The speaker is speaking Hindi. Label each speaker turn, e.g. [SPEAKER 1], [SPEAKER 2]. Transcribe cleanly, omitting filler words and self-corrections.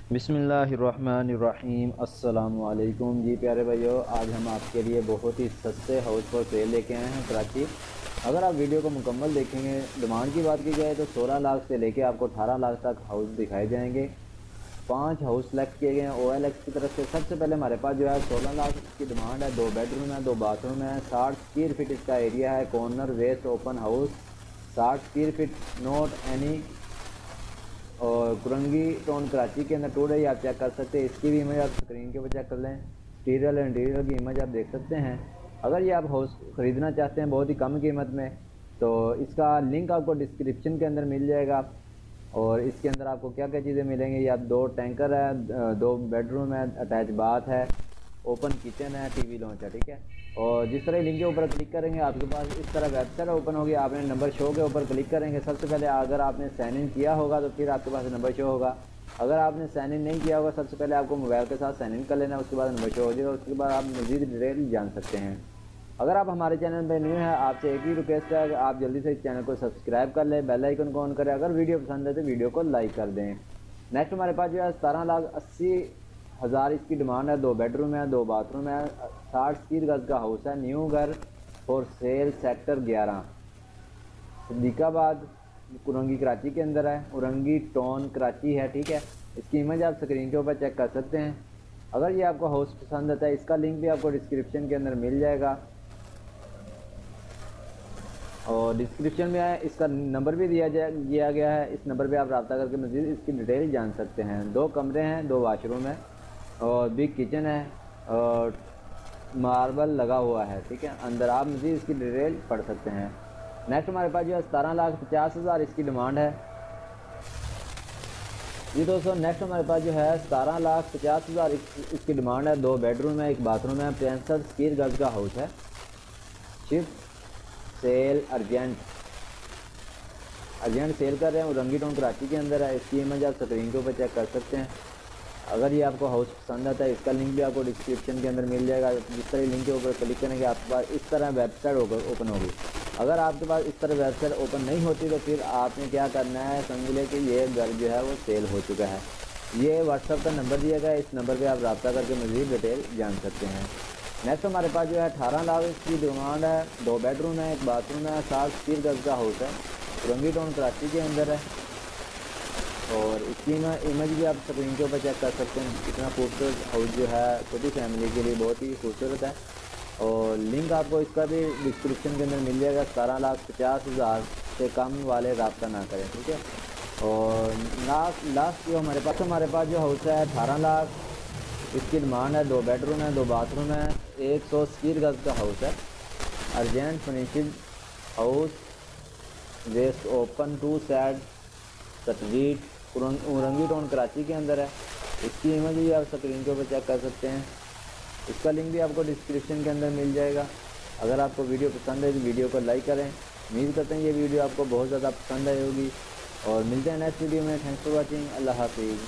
[SPEAKER 1] बिस्मिल्लाहिर्रहमानिर्रहीम। अस्सलामुअलैकुम जी प्यारे भाइयों, आज हम आपके लिए बहुत ही सस्ते हाउस फॉर सेल लेके आए हैं कराची। अगर आप वीडियो को मुकम्मल देखेंगे, डिमांड की बात की जाए तो 16 लाख से लेके आपको 18 लाख तक हाउस दिखाए जाएंगे। 5 हाउस सेलेक्ट किए गए हैं OLX की तरफ से। सबसे पहले हमारे पास जो है 16 लाख की डिमांड है। 2 बेडरूम है, 2 बाथरूम है, 60 स्क्वायर फीट इसका एरिया है। Corner waste open house, 60 square feet, not any. और कुरंगी टाउन कराची के अंदर टूर है, आप चेक कर सकते हैं। इसकी भी इमेज आप स्क्रीन के ऊपर चेक कर लें। एक्सटीरियर और इंटीरियर की इमेज आप देख सकते हैं। अगर ये आप हाउस ख़रीदना चाहते हैं बहुत ही कम कीमत में, तो इसका लिंक आपको डिस्क्रिप्शन के अंदर मिल जाएगा। और इसके अंदर आपको क्या क्या चीज़ें मिलेंगी, या 2 टैंकर है, 2 बेडरूम है, अटैच बाथ है, ओपन किचन है, टीवी लॉन्च है, ठीक है। और जिस तरह लिंक के ऊपर क्लिक करेंगे आपके पास इस तरह वेबसाइट ओपन होगी। आपने नंबर शो के ऊपर क्लिक करेंगे। सबसे पहले अगर आपने साइन इन किया होगा तो फिर आपके पास नंबर शो होगा। अगर आपने साइन इन नहीं किया होगा, सबसे पहले आपको मोबाइल के साथ साइन इन कर लेना, उसके बाद नंबर शो हो जाएगा। उसके बाद आप मज़ीद डिटेल जान सकते हैं। अगर आप हमारे चैनल पर न्यू हैं, आपसे एक ही रिक्वेस्ट है कि आप जल्दी से इस चैनल को सब्सक्राइब कर लें, बेल आइकन को ऑन करें। अगर वीडियो पसंद है तो वीडियो को लाइक कर दें। नेक्स्ट हमारे पास जो है 17,80,000 इसकी डिमांड है। 2 बेडरूम है, 2 बाथरूम है, 60 स्क्वायर गज का हाउस है। न्यू घर फॉर सेल, सेक्टर 11, सिद्दीकाबाद, उरंगी कराची के अंदर है। उरंगी टाउन कराची है, ठीक है। इसकी इमेज आप स्क्रीन के ऊपर चेक कर सकते हैं। अगर ये आपको हाउस पसंद आता है, इसका लिंक भी आपको डिस्क्रिप्शन के अंदर मिल जाएगा। और डिस्क्रिप्शन में इसका नंबर भी दिया गया है। इस नंबर पे आप रब्ता करके मज़ीद इसकी डिटेल जान सकते हैं। 2 कमरे हैं, 2 वाशरूम है, और बिग किचन है, और मार्बल लगा हुआ है, ठीक है। अंदर आप मज़ीद इसकी डिटेल पढ़ सकते हैं। नेक्स्ट हमारे पास जो है 17,50,000 इसकी डिमांड है। जी दोस्तों, नेक्स्ट हमारे पास जो है 17,50,000 इसकी डिमांड है। 2 बेडरूम है, 1 बाथरूम है, 65 स्क्वायर गज का हाउस है। शिफ्ट सेल अर्जेंट सेल कर रहे हैं। उरंगी टाउन कराची के अंदर है। इसकी इमेज आप स्क्रीन के ऊपर चेक कर सकते हैं। अगर ये आपको हाउस पसंद आता है, इसका लिंक भी आपको डिस्क्रिप्शन के अंदर मिल जाएगा। जिस तरह लिंक के ऊपर क्लिक करेंगे आपके पास इस तरह वेबसाइट ओपन होगी। अगर आपके पास इस तरह वेबसाइट ओपन नहीं होती तो फिर आपने क्या करना है, समझ लें कि ये घर जो है वो सेल हो चुका है। ये व्हाट्सएप का नंबर दिया गया है, इस नंबर पर आप रब्ता करके मज़ीद डिटेल जान सकते हैं। नेक्स्ट हमारे पास जो है 18 लाख इसकी डिमांड है। 2 बेडरूम है, 1 बाथरूम है, 60 स्क्वायर गज का हाउस है। उरंगी टाउन कराची के अंदर है। और इसकी इमेज भी आप स्क्रीन के ऊपर चेक कर सकते हैं। इतना खूबसूरत हाउस जो है छोटी फैमिली के लिए बहुत ही खूबसूरत है। और लिंक आपको इसका भी डिस्क्रिप्शन के अंदर मिल जाएगा। 17,50,000 से कम वाले रब्ता ना करें, ठीक है। और लास्ट जो हमारे पास जो हाउस है 18 लाख इसकी डिमांड है। 2 बेडरूम है, 2 बाथरूम है, 100 स्क्वायर गज का हाउस है। Urgent finishing house, west open 2 side street, Orangi town Karachi के अंदर है। इसकी इमेज भी आप स्क्रीन के ऊपर चेक कर सकते हैं। इसका लिंक भी आपको डिस्क्रिप्शन के अंदर मिल जाएगा। अगर आपको वीडियो पसंद है तो वीडियो को लाइक करें। उम्मीद करते हैं ये वीडियो आपको बहुत ज़्यादा पसंद आई होगी। और मिलते हैं नेक्स्ट वीडियो में। Thanks for watching. अल्लाह हाफिज़।